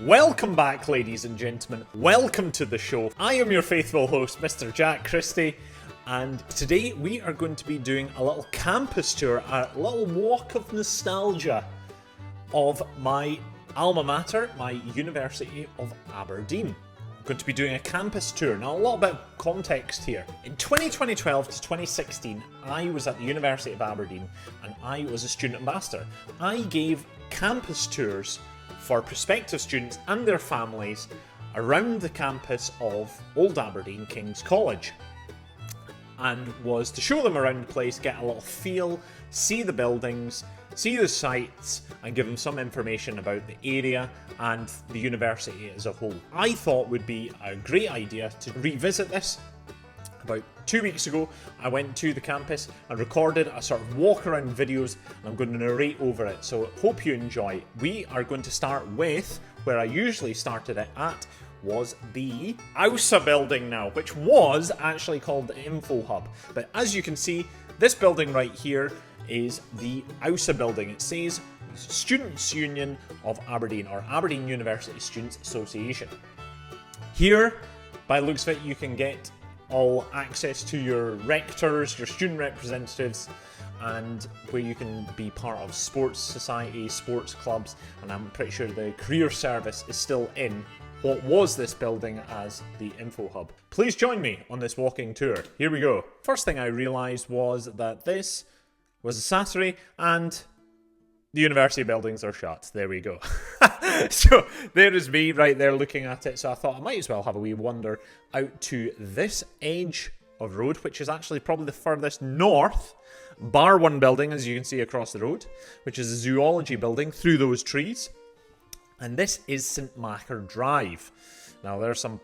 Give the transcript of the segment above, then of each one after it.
Welcome back, ladies and gentlemen. Welcome to the show. I am your faithful host, Mr. Jack Christie, and today we are going to be doing a little campus tour, a little walk of nostalgia of my alma mater, my University of Aberdeen. I'm going to be doing a campus tour. Now, a little bit of context here. In 2012 to 2016, I was at the University of Aberdeen and I was a student ambassador. I gave campus tours for prospective students and their families around the campus of Old Aberdeen King's College, and was to show them around the place, get a little feel, see the buildings, see the sites, and give them some information about the area and the university as a whole. I thought would be a great idea to revisit this. About 2 weeks ago, I went to the campus and recorded a sort of walk around videos, and I'm going to narrate over it, so hope you enjoy. We are going to start with where I usually started it at, was the AUSA building now, which was actually called the Info Hub. But as you can see, this building right here is the AUSA building. It says Students' Union of Aberdeen, or Aberdeen University Students Association. Here, by the looks of it, you can get all access to your rectors, your student representatives, and where you can be part of sports society, sports clubs, and I'm pretty sure the career service is still in what was this building as the Info Hub. Please join me on this walking tour. Here we go. First thing I realised was that this was a Saturday and the university buildings are shut. There we go. So there is me right there looking at it. So I thought I might as well have a wee wander out to this edge of road, which is actually probably the furthest north, bar one building, as you can see across the road, which is a zoology building through those trees. And this is St Macher Drive. Now there's some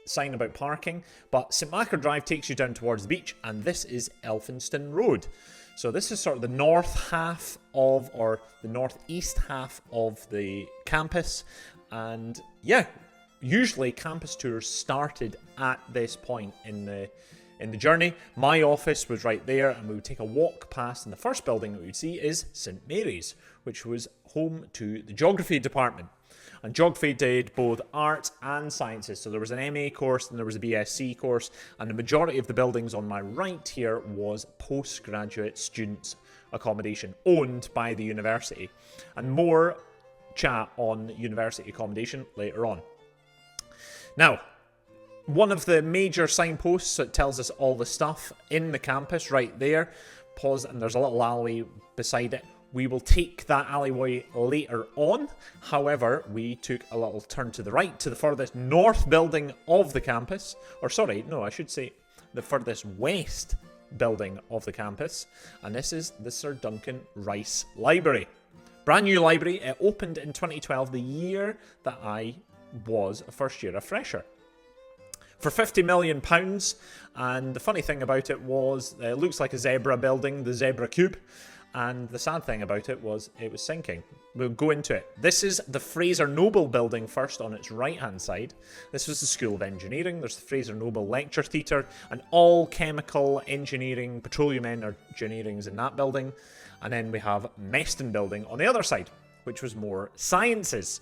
sign about parking, but St Macher Drive takes you down towards the beach, and this is Elphinstone Road. So this is sort of the north half of, or the northeast half of the campus. And yeah, usually campus tours started at this point in the journey. My office was right there, and we would take a walk past, and the first building that we would see is St Mary's, which was home to the geography department. And geography did both arts and sciences. So there was an MA course and there was a BSc course. And the majority of the buildings on my right here was postgraduate students' accommodation owned by the university. And more chat on university accommodation later on. Now, one of the major signposts that tells us all the stuff in the campus right there. Pause, and there's a little alleyway beside it. We will take that alleyway later on. However, we took a little turn to the right to the furthest north building of the campus. Or sorry, no, I should say the furthest west building of the campus. And this is the Sir Duncan Rice Library. Brand new library. It opened in 2012, the year that I was a first year fresher. For £50 million. And the funny thing about it was, it looks like a zebra building, the Zebra Cube. And the sad thing about it was sinking. We'll go into it. This is the Fraser Noble building first on its right-hand side. This was the School of Engineering. There's the Fraser Noble Lecture Theatre, and all chemical engineering, petroleum engineering's in that building. And then we have Meston building on the other side, which was more sciences.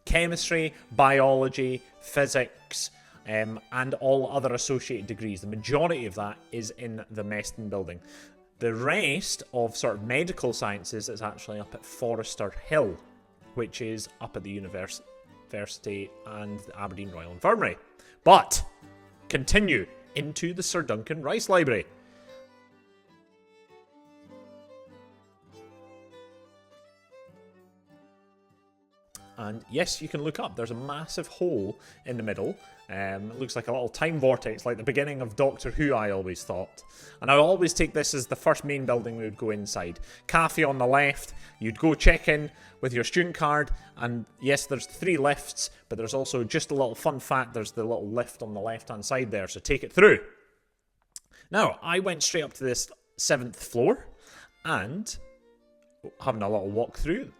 Chemistry, biology, physics, and all other associated degrees. The majority of that is in the Meston building. The rest of sort of medical sciences is actually up at Forrester Hill, which is up at the university and the Aberdeen Royal Infirmary. But continue into the Sir Duncan Rice Library. And yes, you can look up. There's a massive hole in the middle. It looks like a little time vortex, like the beginning of Doctor Who, I always thought. And I always take this as the first main building we would go inside. Cafe on the left. You'd go check in with your student card. And yes, there's 3 lifts, but there's also just a little fun fact. There's the little lift on the left-hand side there, so take it through. Now, I went straight up to this 7th floor and having a little walk through.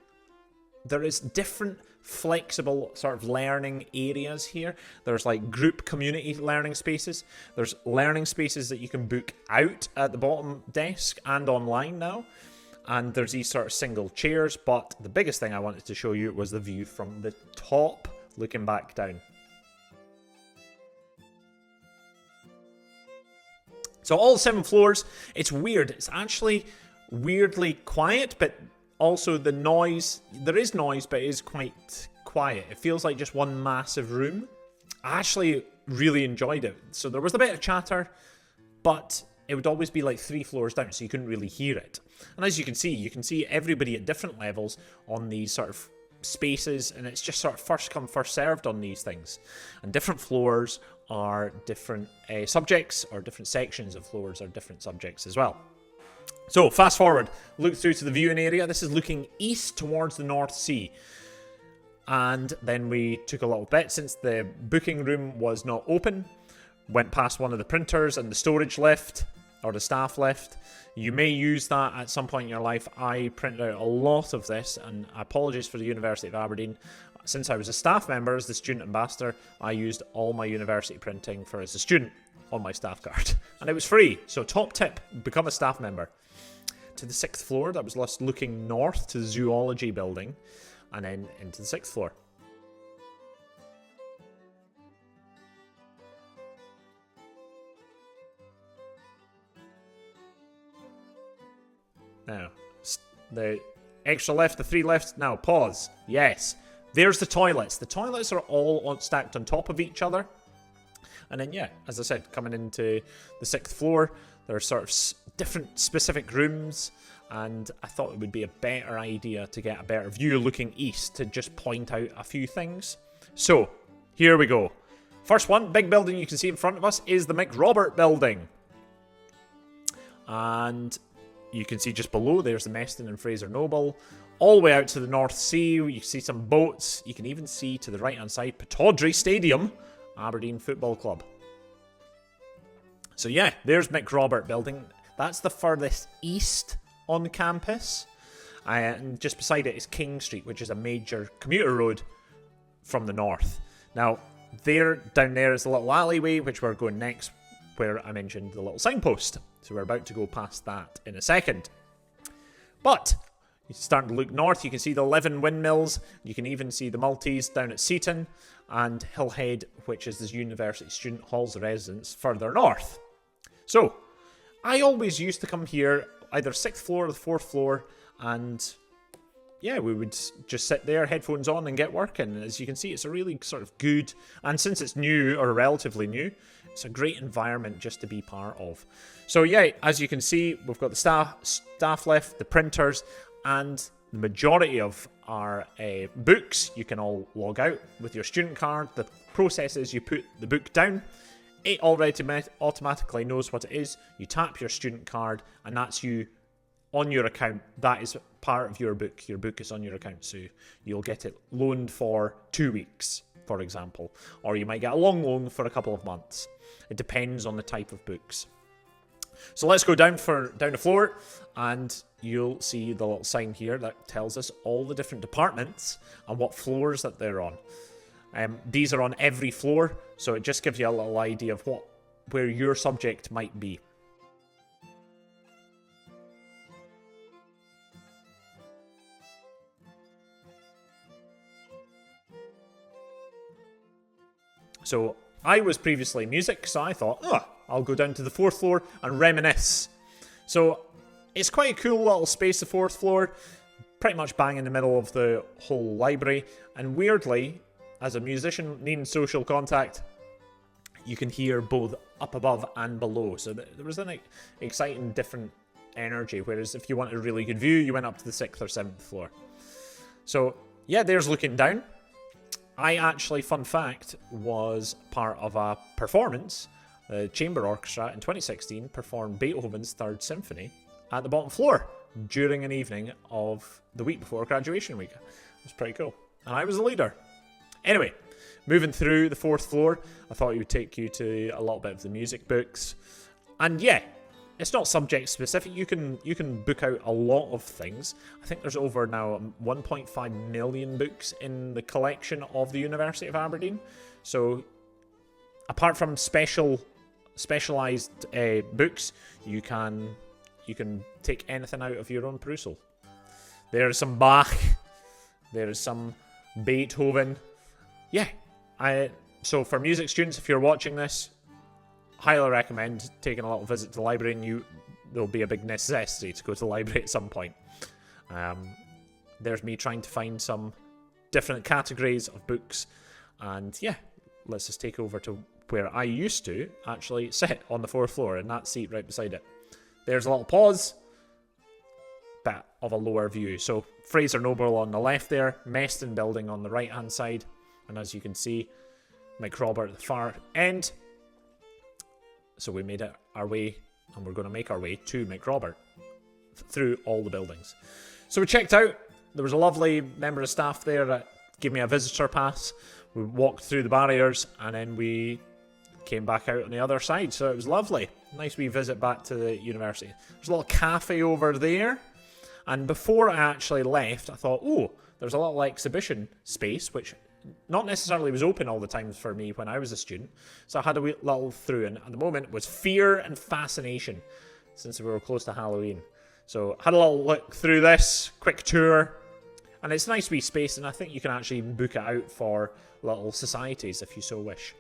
There is different flexible sort of learning areas here. There's like group community learning spaces. There's learning spaces that you can book out at the bottom desk and online now. And there's these sort of single chairs. But the biggest thing I wanted to show you was the view from the top looking back down. So all 7 floors, it's weird. It's actually weirdly quiet, but also the noise, there is noise, but it is quite quiet. It feels like just one massive room. I actually really enjoyed it. So there was a bit of chatter, but it would always be like 3 floors down, so you couldn't really hear it. And as you can see everybody at different levels on these sort of spaces, and it's just sort of first come, first served on these things. And different floors are different subjects, or different sections of floors are different subjects as well. So fast forward, look through to the viewing area. This is looking east towards the North Sea. And then we took a little bit, since the booking room was not open, went past one of the printers and the storage lift, or the staff lift. You may use that at some point in your life. I printed out a lot of this, and apologies for the University of Aberdeen. Since I was a staff member as the student ambassador, I used all my university printing for as a student on my staff card. And it was free, so top tip, become a staff member. To the 6th floor, that was us looking north to the zoology building, and then into the 6th floor. Now, the extra left, the 3 left. Now, pause. Yes. There's the toilets. The toilets are all stacked on top of each other. And then, yeah, as I said, coming into the 6th floor, there are sort of different specific rooms. And I thought it would be a better idea to get a better view looking east to just point out a few things. So, here we go. First one, big building you can see in front of us is the McRobert building. And you can see just below, there's the Meston and Fraser Noble. All the way out to the North Sea, you can see some boats. You can even see to the right-hand side, Pittodrie Stadium, Aberdeen Football Club. So yeah, there's McRobert building. That's the furthest east on campus. And just beside it is King Street, which is a major commuter road from the north. Now, down there is a little alleyway, which we're going next, where I mentioned the little signpost. So we're about to go past that in a second. But you're starting to look north. You can see the 11 windmills. You can even see the Maltese down at Seaton, and Hillhead, which is the University Student Hall's residence further north. So I always used to come here, either 6th floor or the 4th floor, and yeah, we would just sit there, headphones on, and get working. As you can see, it's a really sort of good, and since it's new, or relatively new, it's a great environment just to be part of. So yeah, as you can see, we've got the staff lift, the printers, and the majority of our books, you can all log out with your student card. The process is you put the book down, it already automatically knows what it is, you tap your student card, and that's you on your account. That is part of your book. Your book is on your account, so you'll get it loaned for 2 weeks, for example, or you might get a long loan for a couple of months. It depends on the type of books. So let's go down the floor, and you'll see the little sign here that tells us all the different departments and what floors that they're on. These are on every floor, so it just gives you a little idea of where your subject might be. So I was previously music, so I thought, I'll go down to the 4th floor and reminisce. So it's quite a cool little space, the 4th floor, pretty much bang in the middle of the whole library. And weirdly, as a musician needing social contact, you can hear both up above and below. So there was an exciting different energy, whereas if you wanted a really good view, you went up to the 6th or 7th floor. So yeah, there's looking down. I actually, fun fact, was part of a performance. The Chamber Orchestra in 2016 performed Beethoven's 3rd Symphony at the bottom floor during an evening of the week before graduation week. It was pretty cool. And I was the leader. Anyway, moving through the 4th floor, I thought it would take you to a little bit of the music books. And yeah, it's not subject specific. You can book out a lot of things. I think there's over now 1.5 million books in the collection of the University of Aberdeen. So apart from specialized books, you can take anything out of your own perusal. There's some Bach, there's some Beethoven, yeah, so for music students, if you're watching this, highly recommend taking a little visit to the library, and there'll be a big necessity to go to the library at some point. There's me trying to find some different categories of books, and yeah, let's just take over to where I used to actually sit on the 4th floor, in that seat right beside it. There's a little pause, bit of a lower view. So Fraser Noble on the left there, Meston Building on the right hand side, and as you can see, McRobert at the far end. So we made it our way, and we're going to make our way to McRobert through all the buildings. So we checked out. There was a lovely member of staff there that gave me a visitor pass. We walked through the barriers, and then we came back out on the other side. So it was lovely. Nice wee visit back to the university. There's a little cafe over there. And before I actually left, I thought, oh, there's a little exhibition space, which not necessarily was open all the time for me when I was a student. So I had a wee little through, and at the moment it was Fear and Fascination, since we were close to Halloween. So I had a little look through this, quick tour, and it's a nice wee space, and I think you can actually book it out for little societies if you so wish.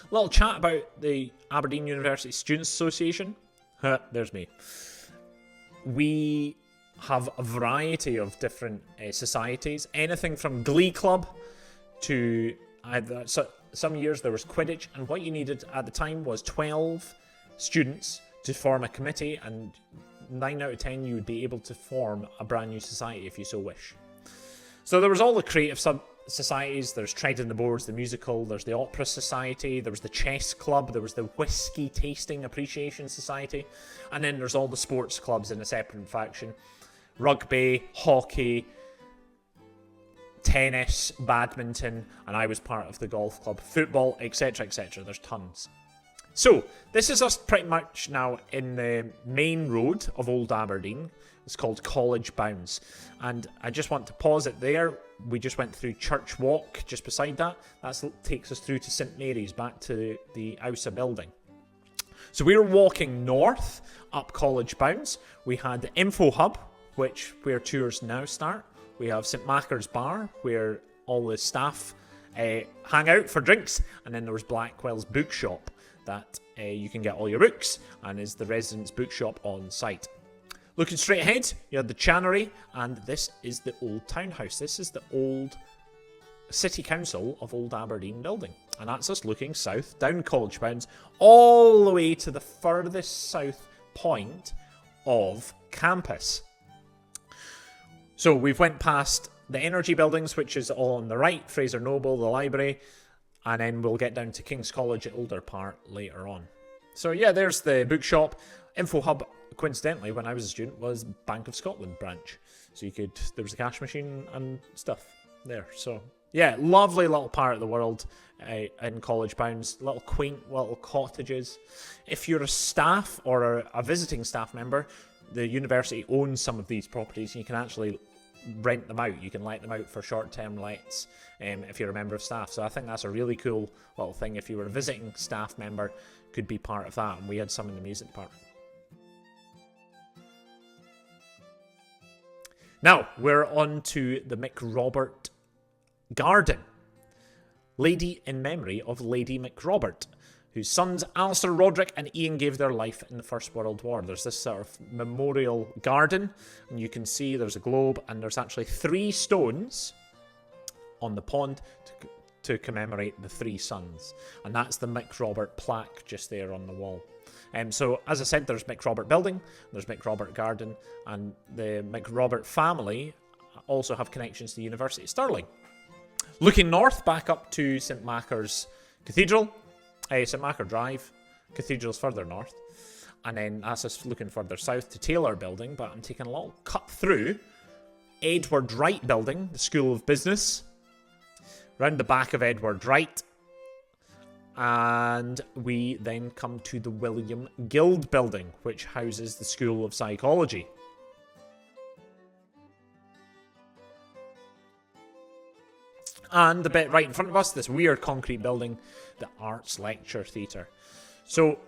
A little chat about the Aberdeen University Students' Association. There's me. We have a variety of different societies, anything from Glee Club to some years there was Quidditch, and what you needed at the time was 12 students to form a committee, and 9 out of 10 you would be able to form a brand new society if you so wish. So there was all the creative societies. There's Treading the Boards, the musical, there's the Opera Society, there was the Chess Club, there was the Whiskey Tasting Appreciation Society, and then there's all the sports clubs in a separate faction. Rugby, hockey, tennis, badminton, and I was part of the golf club, football, etc, etc. There's tons. So, this is us pretty much now in the main road of Old Aberdeen. It's called College Bounds. And I just want to pause it there. We just went through Church Walk just beside that. That takes us through to St Mary's, back to the Ousa building. So we were walking north up College Bounds. We had the Info Hub, where tours now start. We have St Macher's Bar, where all the staff hang out for drinks. And then there was Blackwell's Bookshop, that you can get all your books, and is the residents' bookshop on site. Looking straight ahead, you had the Channery, and this is the old townhouse. This is the old City Council of Old Aberdeen building. And that's us looking south, down College Bounds, all the way to the furthest south point of campus. So we've went past the Energy buildings, which is all on the right, Fraser Noble, the library, and then we'll get down to King's College at Older Part later on. So yeah, there's the bookshop. Info Hub, coincidentally, when I was a student, was Bank of Scotland branch. So there was a cash machine and stuff there. So yeah, lovely little part of the world in College Bounds. Little quaint little cottages. If you're a staff or a visiting staff member, the university owns some of these properties, and you can actually rent them out. You can let them out for short-term lets if you're a member of staff. So I think that's a really cool little thing. If you were a visiting staff member, could be part of that. And we had some in the music department. Now, we're on to the McRobert Garden. Lady in memory of Lady McRobert, whose sons Alistair Roderick and Ian gave their life in the First World War. There's this sort of memorial garden, and you can see there's a globe, and there's actually 3 stones on the pond to commemorate the 3 sons. And that's the McRobert plaque just there on the wall. So, as I said, there's McRobert Building, there's McRobert Garden, and the McRobert family also have connections to the University of Stirling. Looking north, back up to St Macher's Cathedral, St Macher Drive. Cathedral's further north. And then that's us looking further south to Taylor Building, but I'm taking a little cut through Edward Wright Building, the School of Business. Round the back of Edward Wright. And we then come to the William Guild Building, which houses the School of Psychology. And the bit right in front of us, this weird concrete building, the Arts Lecture Theatre. So,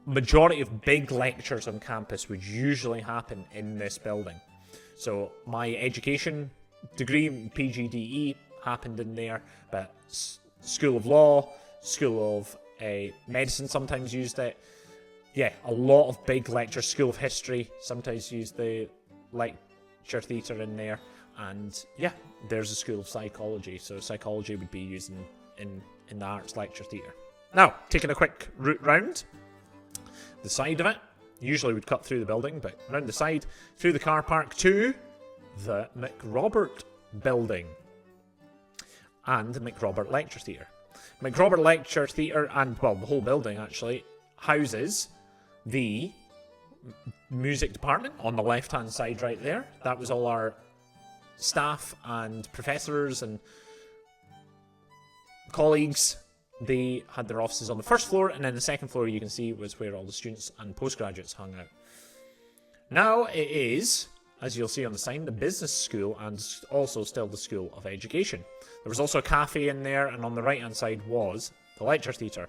majority of big lectures on campus would usually happen in this building. So my education degree, PGDE, happened in there, but School of Law, School of Medicine sometimes used it. Yeah, a lot of big lectures. School of History sometimes used the lecture theatre in there. And yeah, there's a School of Psychology. So psychology would be used in the arts lecture theatre. Now, taking a quick route round the side of it. Usually we'd cut through the building, but round the side, through the car park to the McRobert building and the McRobert Lecture Theatre. McRobert Lecture Theatre, and well, the whole building actually, houses the music department on the left-hand side right there. That was all our staff and professors and colleagues. They had their offices on the first floor, and then the second floor you can see was where all the students and postgraduates hung out. Now it is, as you'll see on the sign, the business school and also still the School of Education. There was also a cafe in there, and on the right hand side was the lecture theatre.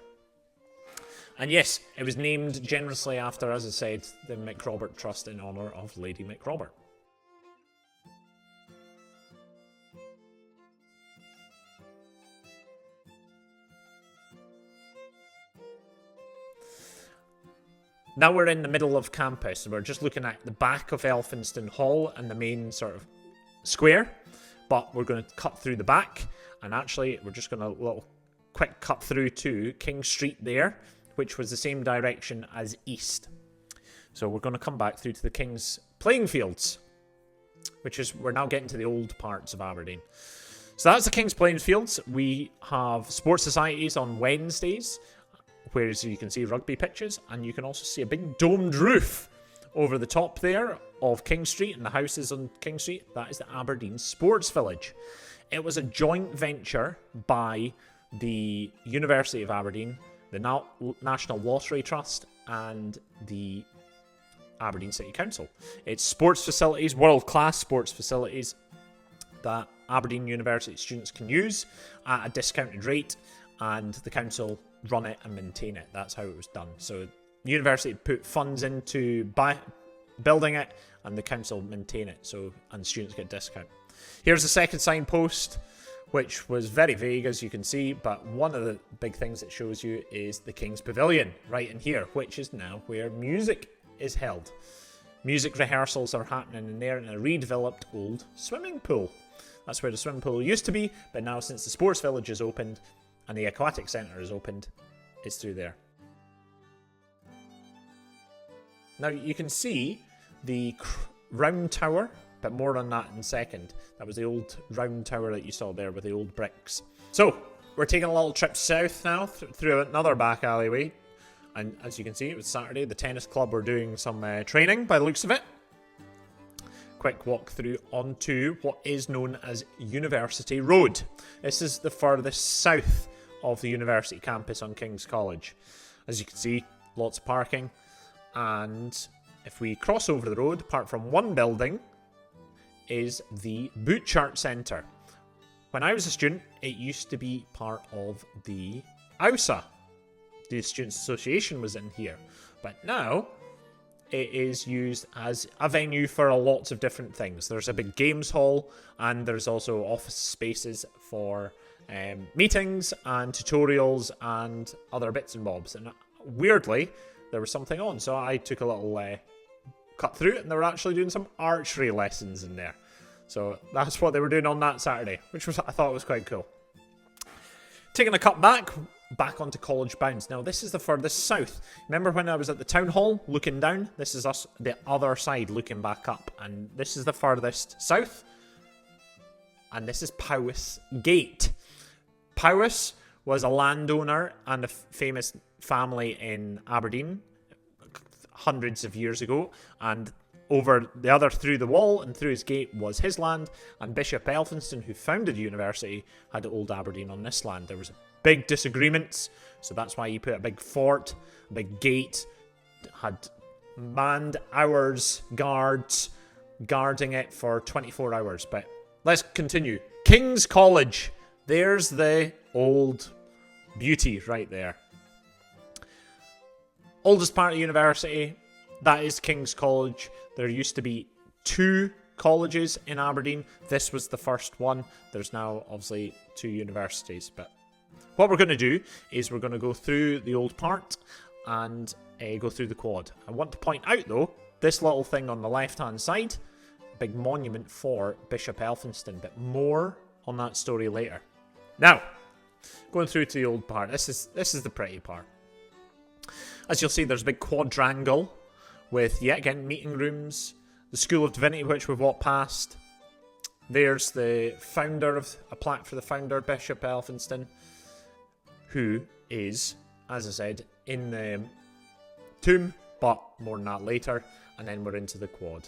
And yes, it was named generously after, as I said, the McRobert Trust in honour of Lady McRobert. Now we're in the middle of campus. We're just looking at the back of Elphinstone Hall and the main sort of square. But we're going to cut through the back. And actually, we're just going to little quick cut through to King Street there, which was the same direction as east. So we're going to come back through to the King's playing fields, which is, we're now getting to the old parts of Aberdeen. So that's the King's playing fields. We have sports societies on Wednesdays, where you can see rugby pitches, and you can also see a big domed roof over the top there of King Street and the houses on King Street. That is the Aberdeen Sports Village. It was a joint venture by the University of Aberdeen, the National Lottery Trust, and the Aberdeen City Council. It's sports facilities, world-class sports facilities that Aberdeen University students can use at a discounted rate, and the council run it and maintain it. That's how it was done. So the university put funds into building it, and the council maintain it, and students get discount. Here's the second signpost, which was very vague, as you can see, but one of the big things it shows you is the King's Pavilion right in here, which is now where music is held. Music rehearsals are happening in there in a redeveloped old swimming pool. That's where the swimming pool used to be, but now since the sports village is opened and the aquatic centre is opened, it's through there. Now you can see the round tower, but more on that in a second. That was the old round tower that you saw there with the old bricks. So we're taking a little trip south now through another back alleyway. And as you can see, it was Saturday. The tennis club were doing some training by the looks of it. Quick walk through onto what is known as University Road. This is the furthest south of the university campus on King's College. As you can see, lots of parking. And if we cross over the road, apart from one building, is the Butchart Centre. When I was a student, it used to be part of the AUSA. The Students' Association was in here. But now, it is used as a venue for lots of different things. There's a big games hall, and there's also office spaces for meetings and tutorials and other bits and bobs. And weirdly, there was something on, so I took a little cut through it, and they were actually doing some archery lessons in there. So that's what they were doing on that Saturday, which I thought was quite cool. Taking a cut back onto College Bounds. Now, this is the furthest south. Remember when I was at the town hall looking down? This is us, the other side, looking back up. And this is the furthest south. And this is Powys Gate. Powys was a landowner and a famous family in Aberdeen hundreds of years ago. And over the other, through the wall and through his gate, was his land. And Bishop Elphinstone, who founded the university, had Old Aberdeen on this land. There was big disagreements, so that's why he put a big fort, a big gate, had manned hours, guards, guarding it for 24 hours. But let's continue. King's College. There's the old beauty right there. Oldest part of the university, that is King's College. There used to be two colleges in Aberdeen. This was the first one. There's now obviously 2 universities, but what we're going to do is we're going to go through the old part and go through the quad. I want to point out though, this little thing on the left hand side, big monument for Bishop Elphinstone, but more on that story later. Now, going through to the old part, this is the pretty part. As you'll see, there's a big quadrangle with, yet again, meeting rooms, the School of Divinity, which we've walked past. There's the founder of a plaque for the founder, Bishop Elphinstone, who is, as I said, in the tomb, but more on that later. And then we're into the quad.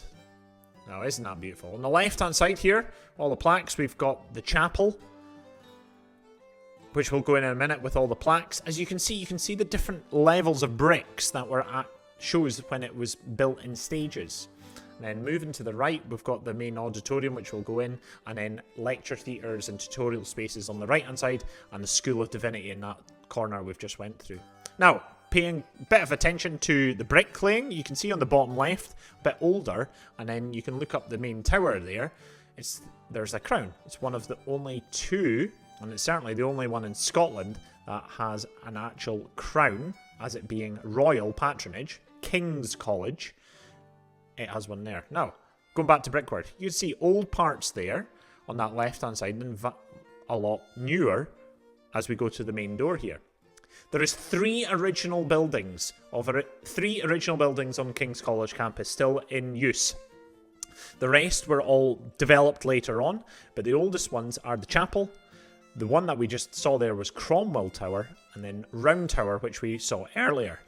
Now, isn't that beautiful? On the left-hand side here, all the plaques, we've got the chapel, which we'll go in a minute with all the plaques. As you can see the different levels of bricks that were at shows when it was built in stages. And then moving to the right, we've got the main auditorium, which we'll go in, and then lecture theatres and tutorial spaces on the right-hand side, and the School of Divinity in that corner we've just went through. Now, paying a bit of attention to the bricklaying, you can see on the bottom left, a bit older, and then you can look up the main tower there. There's a crown. It's one of the only 2, and it's certainly the only one in Scotland that has an actual crown, as it being royal patronage. King's College, it has one there. Now, going back to brickwork, you can see old parts there on that left-hand side, and a lot newer as we go to the main door here. There is 3 original buildings on King's College campus still in use. The rest were all developed later on, but the oldest ones are the chapel. The one that we just saw there was Cromwell Tower, and then Round Tower, which we saw earlier.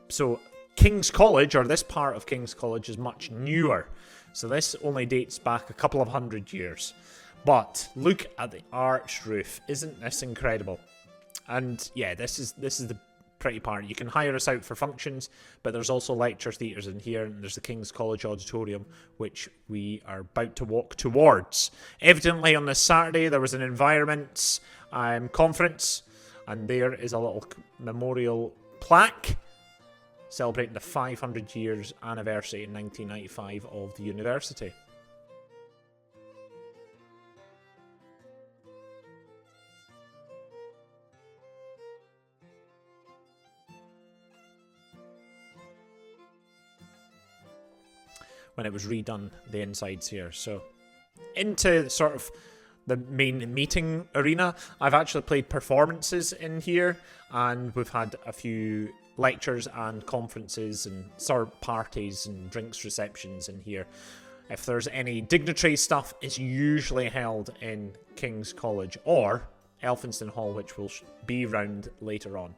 So King's College, or this part of King's College, is much newer. So this only dates back a couple of 100 years. But look at the arched roof. Isn't this incredible? And yeah, this is the pretty part. You can hire us out for functions, but there's also lecture theatres in here, and there's the King's College Auditorium, which we are about to walk towards. Evidently on this Saturday there was an environments conference, and there is a little memorial plaque celebrating the 500 years anniversary in 1995 of the university. When it was redone, the insides here. So into sort of the main meeting arena, I've actually played performances in here, and we've had a few lectures and conferences and sort of parties and drinks receptions in here. If there's any dignitary stuff, it's usually held in King's College or Elphinstone Hall, which will be round later on.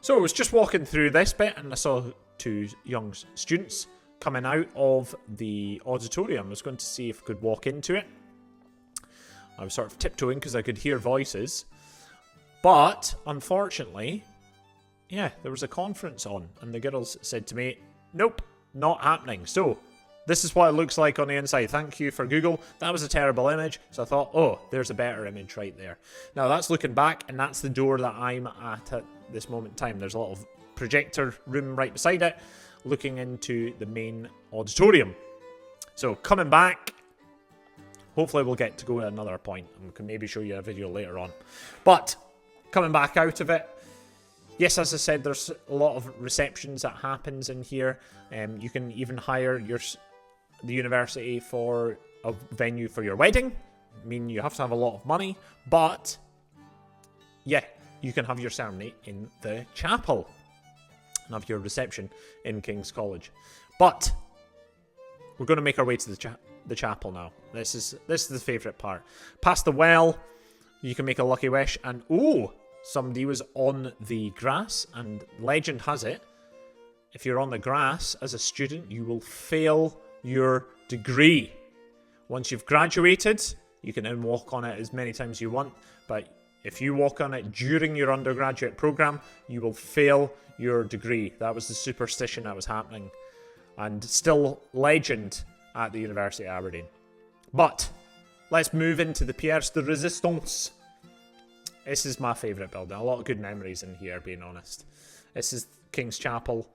So I was just walking through this bit, and I saw 2 young students coming out of the auditorium. I was going to see if I could walk into it. I was sort of tiptoeing because I could hear voices. But, unfortunately, yeah, there was a conference on, and the girls said to me, nope, not happening. So, this is what it looks like on the inside. Thank you for Google. That was a terrible image. So I thought, oh, there's a better image right there. Now, that's looking back, and that's the door that I'm at this moment in time. There's a little projector room right beside it, looking into the main auditorium. So coming back, hopefully we'll get to go at another point, and we can maybe show you a video later on. But coming back out of it, yes, as I said, there's a lot of receptions that happens in here. You can even hire the university for a venue for your wedding. I mean, you have to have a lot of money, but yeah, you can have your ceremony in the chapel and have your reception in King's College. But we're going to make our way to the chapel now. This is the favourite part. Past the well, you can make a lucky wish, and ooh, somebody was on the grass, and legend has it, if you're on the grass as a student, you will fail your degree. Once you've graduated, you can then walk on it as many times as you want, but if you walk on it during your undergraduate program, you will fail your degree. That was the superstition that was happening, and still legend at the University of Aberdeen. But let's move into the Pièce de Résistance. This is my favourite building. A lot of good memories in here, being honest. This is King's Chapel,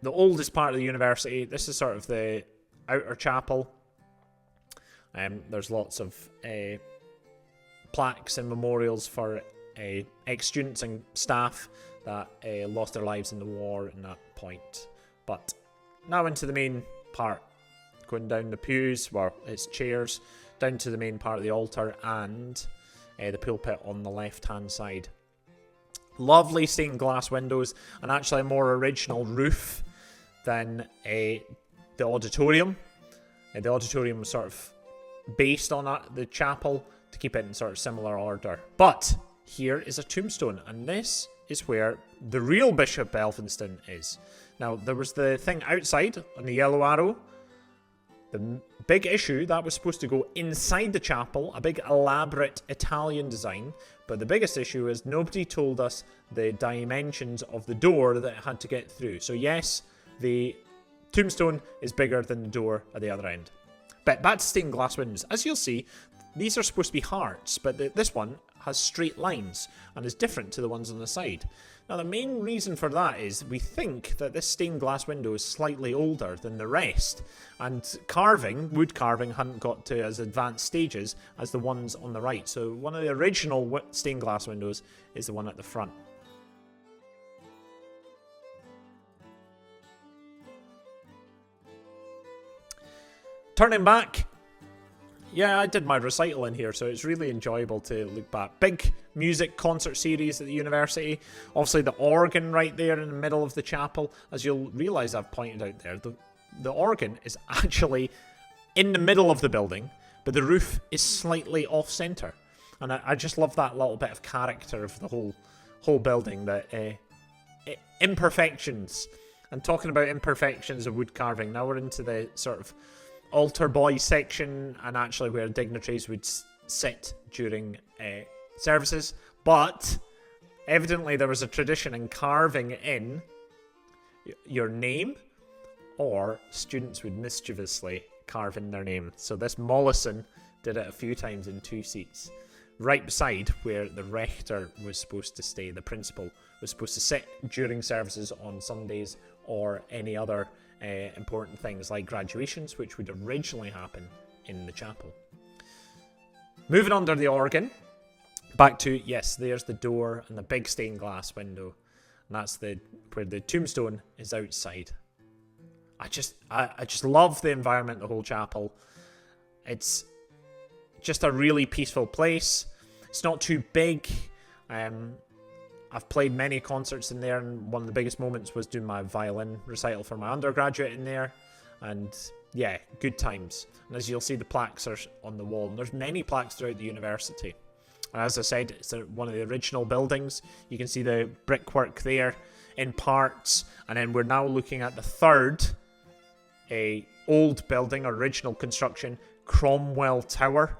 the oldest part of the university. This is sort of the outer chapel. There's lots of plaques and memorials for ex-students and staff that lost their lives in the war in that point. But now into the main part, going down the pews, well, it's chairs, down to the main part of the altar and the pulpit on the left-hand side. Lovely stained glass windows, and actually a more original roof than the auditorium. The auditorium was sort of based on the chapel to keep it in sort of similar order. But here is a tombstone, and this is where the real Bishop Elphinstone is. Now, there was the thing outside on the yellow arrow. The big issue, that was supposed to go inside the chapel, a big elaborate Italian design. But the biggest issue is nobody told us the dimensions of the door that it had to get through. So yes, the tombstone is bigger than the door at the other end. But back to stained glass windows. As you'll see, these are supposed to be hearts, but this one has straight lines and is different to the ones on the side. Now, the main reason for that is we think that this stained glass window is slightly older than the rest, and carving, wood carving, hadn't got to as advanced stages as the ones on the right. So one of the original stained glass windows is the one at the front. Turning back, yeah, I did my recital in here, so it's really enjoyable to look back. Big music concert series at the university. Obviously the organ right there in the middle of the chapel. As you'll realise I've pointed out there, the organ is actually in the middle of the building, but the roof is slightly off-centre. And I just love that little bit of character of the whole building, that imperfections. And talking about imperfections of wood carving, now we're into the sort of altar boy section, and actually where dignitaries would sit during services. But evidently there was a tradition in carving in your name, or students would mischievously carve in their name. So this Mollison did it a few times in 2 seats, right beside where the rector was supposed to stay. The principal was supposed to sit during services on Sundays or any other important things like graduations, which would originally happen in the chapel. Moving under the organ, back to, yes, there's the door and the big stained glass window, and that's where the tombstone is outside. I just love the environment, the whole chapel. It's just a really peaceful place. It's not too big. I've played many concerts in there, and one of the biggest moments was doing my violin recital for my undergraduate in there. And yeah, good times. And as you'll see, the plaques are on the wall, and there's many plaques throughout the university. And as I said, it's one of the original buildings. You can see the brickwork there in parts. And then we're now looking at the third, old building, original construction, Cromwell Tower.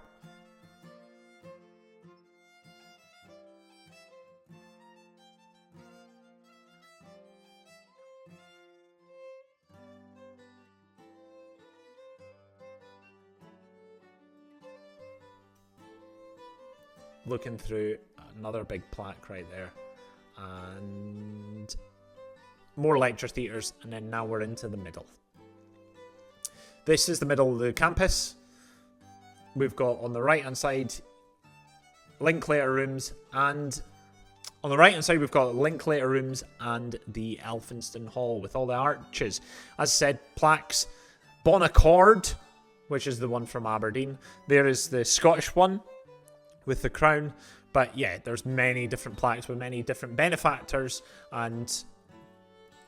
Looking through another big plaque right there, and more lecture theatres, and then now we're into the middle. This is the middle of the campus. We've got on the right hand side Linklater rooms, and on the right hand side we've got Linklater rooms and the Elphinstone Hall with all the arches. As I said, plaques. Bon Accord, which is the one from Aberdeen. There is the Scottish one with the crown. But yeah, there's many different plaques with many different benefactors and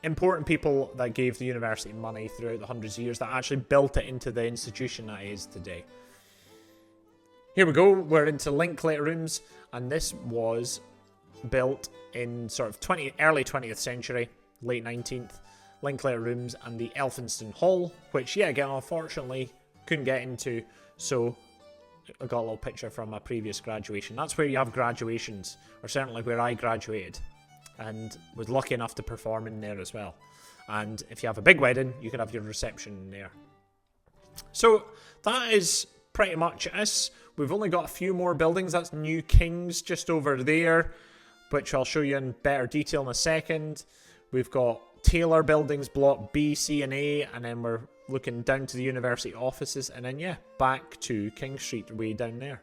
important people that gave the university money throughout the hundreds of years that actually built it into the institution that it is today. Here we go, we're into Linklater rooms, and this was built in sort of early 20th century, late 19th. Linklater rooms and the Elphinstone Hall, which, yeah, again, unfortunately couldn't get into, so I got a little picture from my previous graduation. That's where you have graduations, or certainly where I graduated, and was lucky enough to perform in there as well. And if you have a big wedding, you can have your reception in there. So that is pretty much us. We've only got a few more buildings. That's New King's just over there, which I'll show you in better detail in a second. We've got Taylor buildings, block B, C, and A, and then we're looking down to the university offices, and then, yeah, back to King Street, way down there.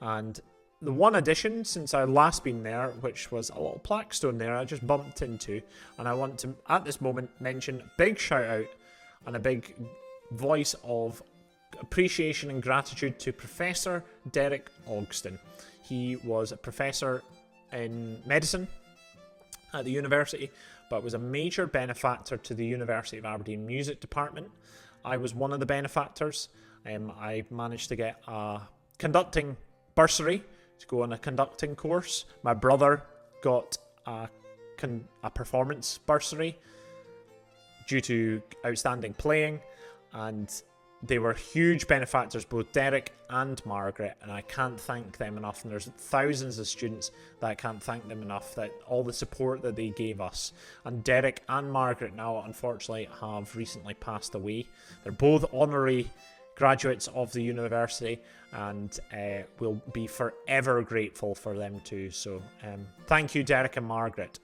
And the one addition since I last been there, which was a little plaque stone there I just bumped into, and I want to, at this moment, mention a big shout out and a big voice of appreciation and gratitude to Professor Derek Ogston. He was a professor in medicine at the university, but was a major benefactor to the University of Aberdeen music department. I was one of the benefactors. I managed to get a conducting bursary to go on a conducting course. My brother got a performance bursary due to outstanding playing, and they were huge benefactors, both Derek and Margaret, and I can't thank them enough. And there's thousands of students that I can't thank them enough, that all the support that they gave us. And Derek and Margaret now, unfortunately, have recently passed away. They're both honorary graduates of the university, and we'll be forever grateful for them too. So thank you, Derek and Margaret.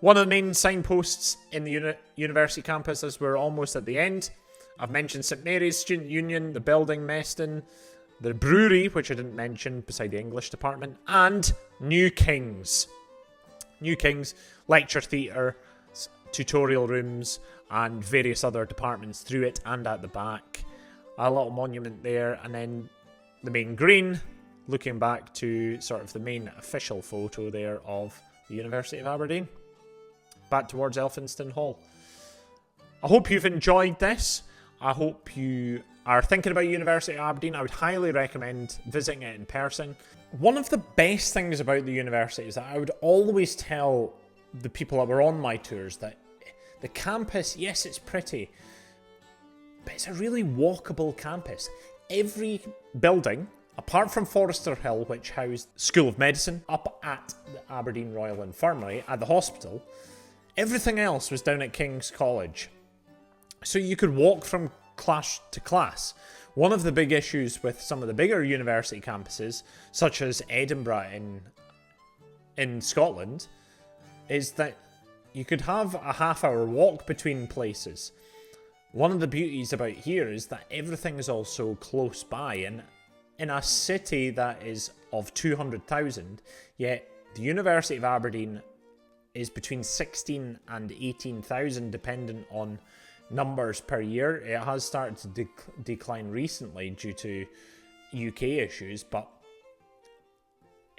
One of the main signposts in the university campus, as we're almost at the end, I've mentioned St Mary's Student Union, the building, Meston, the brewery, which I didn't mention beside the English department, and New Kings. New Kings, lecture theatre, tutorial rooms, and various other departments through it and at the back. A little monument there, and then the main green, looking back to sort of the main official photo there of the University of Aberdeen, back towards Elphinstone Hall. I hope you've enjoyed this. I hope you are thinking about University of Aberdeen. I would highly recommend visiting it in person. One of the best things about the university is that I would always tell the people that were on my tours that the campus, yes, it's pretty, but it's a really walkable campus. Every building, apart from Forrester Hill, which housed School of Medicine, up at the Aberdeen Royal Infirmary, at the hospital, everything else was down at King's College. So you could walk from class to class. One of the big issues with some of the bigger university campuses, such as Edinburgh in Scotland, is that you could have a half-hour walk between places. One of the beauties about here is that everything is also close by, and in a city that is of 200,000, yet the University of Aberdeen is between 16 and 18,000 dependent on numbers per year. It has started to decline recently due to UK issues, but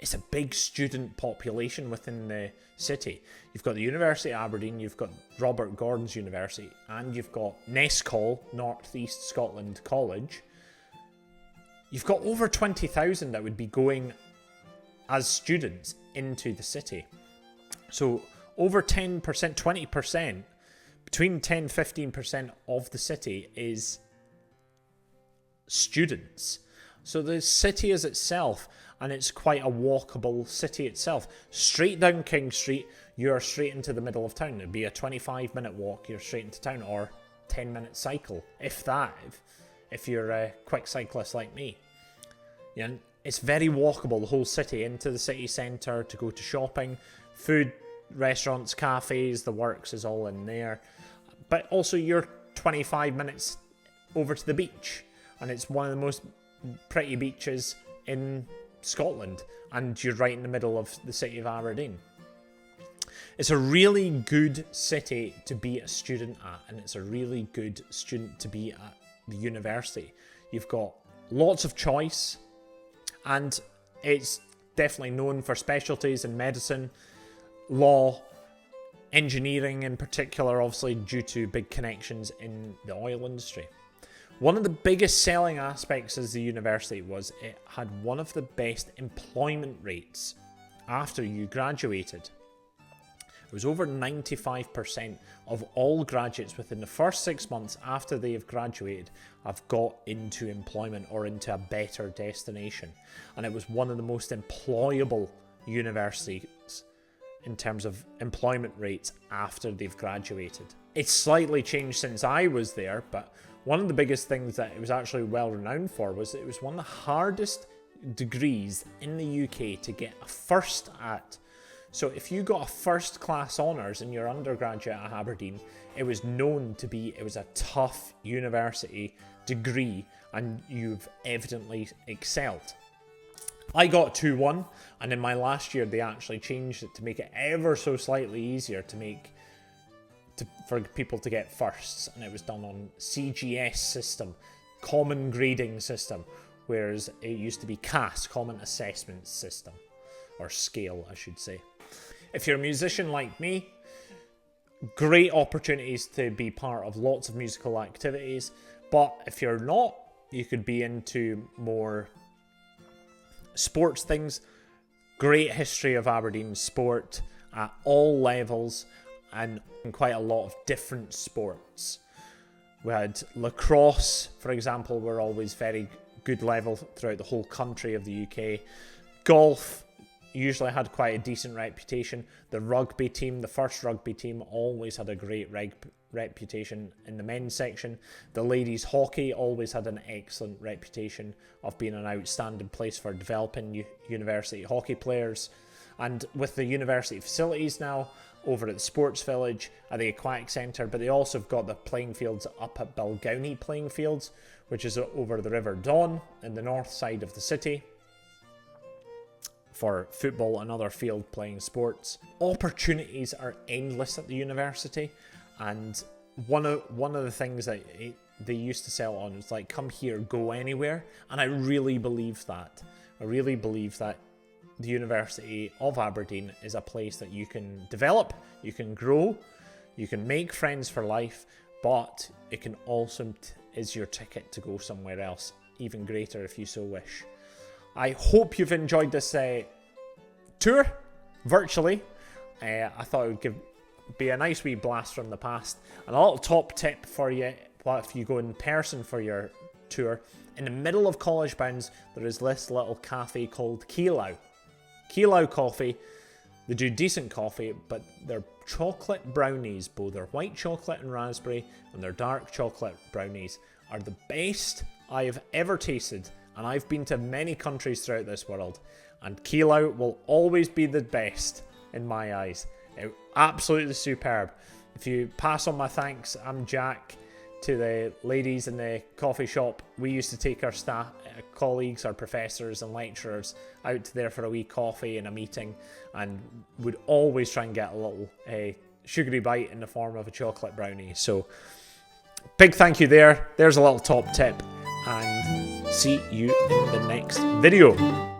it's a big student population within the city. You've got the University of Aberdeen, you've got Robert Gordon's University, and you've got Nescol, North East Scotland College. You've got over 20,000 that would be going as students into the city. So over 10%, 20%, between 10-15% of the city is students. So the city is itself, and it's quite a walkable city itself. Straight down King Street, you're straight into the middle of town. It'd be a 25-minute walk, you're straight into town, or 10-minute cycle, if that, if you're a quick cyclist like me. Yeah, it's very walkable, the whole city, into the city centre to go to shopping, food, restaurants, cafes, the works is all in there. But also you're 25 minutes over to the beach, and it's one of the most pretty beaches in Scotland, and you're right in the middle of the city of Aberdeen. It's a really good city to be a student at, and it's a really good student to be at the university. You've got lots of choice, and it's definitely known for specialties in medicine, law, engineering in particular, obviously due to big connections in the oil industry. One of the biggest selling aspects of the university was it had one of the best employment rates after you graduated. It was over 95% of all graduates within the first 6 months after they have graduated have got into employment or into a better destination. And it was one of the most employable universities in terms of employment rates after they've graduated. It's slightly changed since I was there, but one of the biggest things that it was actually well renowned for was it was one of the hardest degrees in the UK to get a first at. So if you got a first class honours in your undergraduate at Aberdeen, it was known to be, it was a tough university degree and you've evidently excelled. I got 2-1, and in my last year they actually changed it to make it ever so slightly easier for people to get firsts, and it was done on CGS system, common grading system, whereas it used to be CAS, common assessment system, or scale I should say. If you're a musician like me, great opportunities to be part of lots of musical activities, but if you're not, you could be into more sports things. Great history of Aberdeen sport at all levels and quite a lot of different sports. We had lacrosse, for example, were always very good level throughout the whole country of the UK. Golf usually had quite a decent reputation. The rugby team, the first rugby team, always had a great reputation in the men's section. The ladies hockey always had an excellent reputation of being an outstanding place for developing university hockey players. And with the university facilities now over at the Sports Village, at the Aquatic Centre, but they also have got the playing fields up at Balgownie Playing Fields, which is over the River Don in the north side of the city, for football and other field playing sports. Opportunities are endless at the university, and one of the things that they used to sell on is like, come here, go anywhere, and I really believe that. I really believe that the University of Aberdeen is a place that you can develop, you can grow, you can make friends for life, but it can also is your ticket to go somewhere else, even greater if you so wish. I hope you've enjoyed this tour, virtually. I thought it would be a nice wee blast from the past. And a little top tip for you, if you go in person for your tour, in the middle of College Bounds, there is this little cafe called Keelow. Keelow Coffee. They do decent coffee, but their chocolate brownies, both their white chocolate and raspberry and their dark chocolate brownies, are the best I have ever tasted. And I've been to many countries throughout this world, and Keelow will always be the best in my eyes. Absolutely superb. If you pass on my thanks, I'm Jack, to the ladies in the coffee shop. We used to take our staff, colleagues, our professors and lecturers out there for a wee coffee and a meeting, and would always try and get a little sugary bite in the form of a chocolate brownie. So big thank you there. There's a little top tip, and see you in the next video.